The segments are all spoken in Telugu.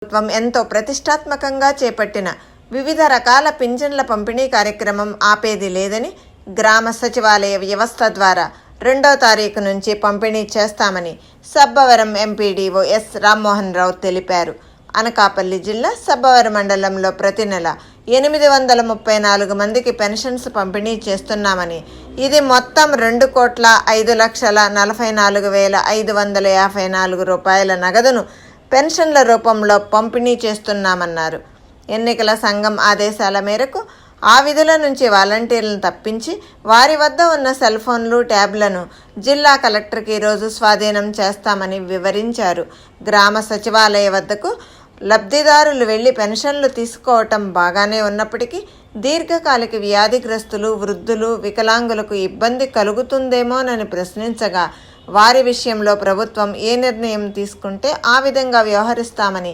ప్రభుత్వం ఎంతో ప్రతిష్టాత్మకంగా చేపట్టిన వివిధ రకాల పింఛన్ల పంపిణీ కార్యక్రమం ఆపేది లేదని గ్రామ సచివాలయ వ్యవస్థ ద్వారా 2వ తారీఖు నుంచి పంపిణీ చేస్తామని సబ్బవరం ఎంపీడీఓ ఎస్ రామ్మోహన్ రావు తెలిపారు. అనకాపల్లి జిల్లా సబ్బవరం మండలంలో ప్రతి నెల 834 మందికి పెన్షన్స్ పంపిణీ చేస్తున్నామని, ఇది మొత్తం 2,05,44,554 రూపాయల నగదును పెన్షన్ల రూపంలో పంపిణీ చేస్తున్నామన్నారు. ఎన్నికల సంఘం ఆదేశాల మేరకు ఆ విధుల నుంచి వాలంటీర్లను తప్పించి వారి వద్ద ఉన్న సెల్ ఫోన్లు, ట్యాబ్లను జిల్లా కలెక్టర్కి ఈరోజు స్వాధీనం చేస్తామని వివరించారు. గ్రామ సచివాలయ వద్దకు లబ్ధిదారులు వెళ్లి పెన్షన్లు తీసుకోవటం బాగానే ఉన్నప్పటికీ దీర్ఘకాలిక వ్యాధిగ్రస్తులు, వృద్ధులు, వికలాంగులకు ఇబ్బంది కలుగుతుందేమోనని ప్రశ్నించగా వారి విషయంలో ప్రభుత్వం ఏ నిర్ణయం తీసుకుంటే ఆ విధంగా వ్యవహరిస్తామని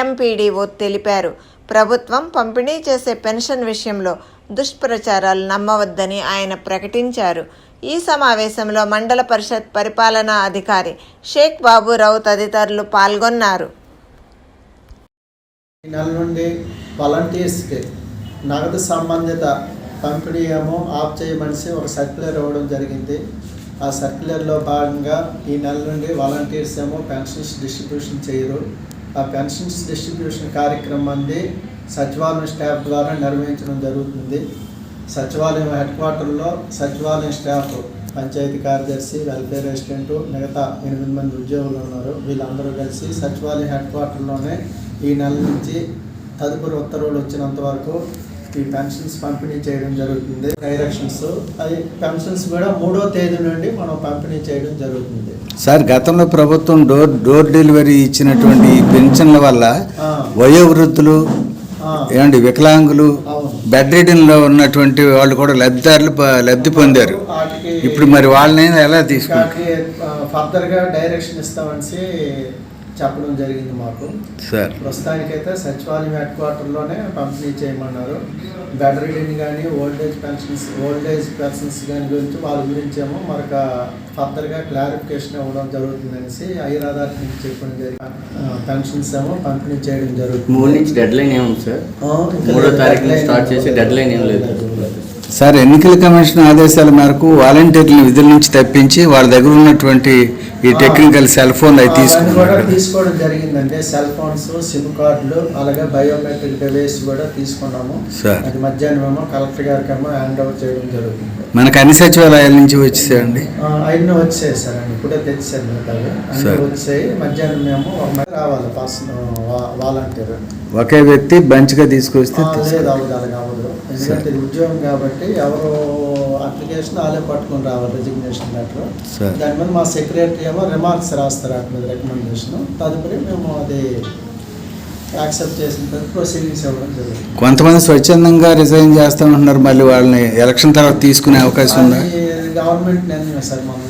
ఎంపీడీఓ తెలిపారు. ప్రభుత్వం పంపిణీ చేసే పెన్షన్ విషయంలో దుష్ప్రచారాలు నమ్మవద్దని ఆయన ప్రకటించారు. ఈ సమావేశంలో మండల పరిషత్ పరిపాలనా అధికారి షేక్ బాబురావు తదితరులు పాల్గొన్నారు. ఈ నెల నుండి వాలంటీర్స్కి నగదు సంబంధిత పంపిణీ ఏమో ఆఫ్ చేయమనిసి ఒక సర్క్యులర్ ఇవ్వడం జరిగింది. ఆ సర్క్యులర్లో భాగంగా ఈ నెల నుండి వాలంటీర్స్ ఏమో పెన్షన్స్ డిస్ట్రిబ్యూషన్ చేయరు. ఆ పెన్షన్స్ డిస్ట్రిబ్యూషన్ కార్యక్రమాన్ని సచివాలయం స్టాఫ్ ద్వారా నిర్వహించడం జరుగుతుంది. సచివాలయం హెడ్ క్వార్టర్లో సచివాలయం స్టాఫ్, పంచాయతీ కార్యదర్శి, వెల్ఫేర్ అసిస్టెంట్, మిగతా 8 మంది ఉద్యోగులు ఉన్నారు. వీళ్ళందరూ కలిసి సచివాలయం హెడ్ క్వార్టర్లోనే ఈ నెల నుంచి తదుపరి ఉత్తర్వులు వచ్చినంత వరకు ఈ పెన్షన్స్ పంపిణీ చేయడం జరుగుతుంది. డైరెక్షన్స్ అది పెన్షన్స్ కూడా 3వ తేదీ నుండి మనం పంపిణీ చేయడం జరుగుతుంది. సార్, గతంలో ప్రభుత్వం డోర్ డెలివరీ ఇచ్చినటువంటి పెన్షన్ల వల్ల వయోవృద్ధులు, ఏమండి వికలాంగులు, బెడ్ రిడన్లో ఉన్నటువంటి వాళ్ళు కూడా లబ్ధి పొందారు. ఇప్పుడు మరి వాళ్ళని ఎలా తీసుకుంటారు? ఫర్దర్గా డైరెక్షన్ ఇస్తామని చెప్పడం జరిగింది మాకు. సార్, ప్రస్తుతానికైతే సచివాలయం హెడ్ క్వార్టర్లోనే పంపిణీ చేయమన్నారు. బెడ్ రిడన్ కానీ ఓల్డేజ్ పర్సన్స్ కానీ గురించి వాళ్ళ గురించి ఏమో మనకు ఫర్దర్గా క్లారిఫికేషన్ ఇవ్వడం జరుగుతుంది అనేసి హైయర్ అథారిటీ నుంచి చెప్పడం జరిగింది. పెన్షన్స్ ఏమో పంపిణీ చేయడం జరుగుతుంది. 3 నుంచి డెడ్ లైన్ ఏముంది సార్? 3వ తారీఖు స్టార్ట్ చేసి డెడ్ లైన్ ఏం లేదు సార్. ఎన్నికల కమిషన్ ఆదేశాల మేరకు వాలంటీర్లను విధుల నుంచి తప్పించి వాళ్ళ దగ్గర ఉన్నటువంటి ఈ టెక్నికల్ సెల్ ఫోన్ అవి తీసుకోవడం జరిగిందంటే సెల్ ఫోన్స్, సిమ్ కార్డులు, అలాగే బయోమెట్రిక్ డివైస్ కూడా తీసుకున్నాము. అది మధ్యాహ్నం కలెక్టర్ గారికి హ్యాండ్ ఓవర్ చేయడం జరుగుతుంది. మనకు అన్ని సచివాలయాల నుంచి వచ్చేసాయండి. అవన్నీ వచ్చాయి సార్, అని ఇప్పుడే తెచ్చారు. అన్నీ వచ్చాయి. మధ్యాహ్నం మేము రావాలి వాలంటీర్ ఒకే వ్యక్తి బంచ్గా తీసుకొస్తే లేదు, అవ్వదు. ఎందుకంటే ఉద్యోగం కాబట్టి ఎవరు అప్లికేషన్ వాళ్ళే పట్టుకుని రావాలి, రెజిగ్నేషన్ లెటర్. దాని మీద మా సెక్రటరీ ఏమో రిమార్క్స్ రాస్తారు వాటి మీద, రికమెండేషన్. తదుపరి మేము అది యాక్సెప్ట్ చేసిన తర్వాత ప్రొసీడింగ్స్ ఇవ్వడం జరుగుతుంది. కొంతమంది స్వచ్ఛందంగా రిజైన్ చేస్తామంటున్నారు. మళ్ళీ వాళ్ళని ఎలక్షన్ తర్వాత తీసుకునే అవకాశం ఉందా? గవర్నమెంట్ నిర్ణయం సార్. మనం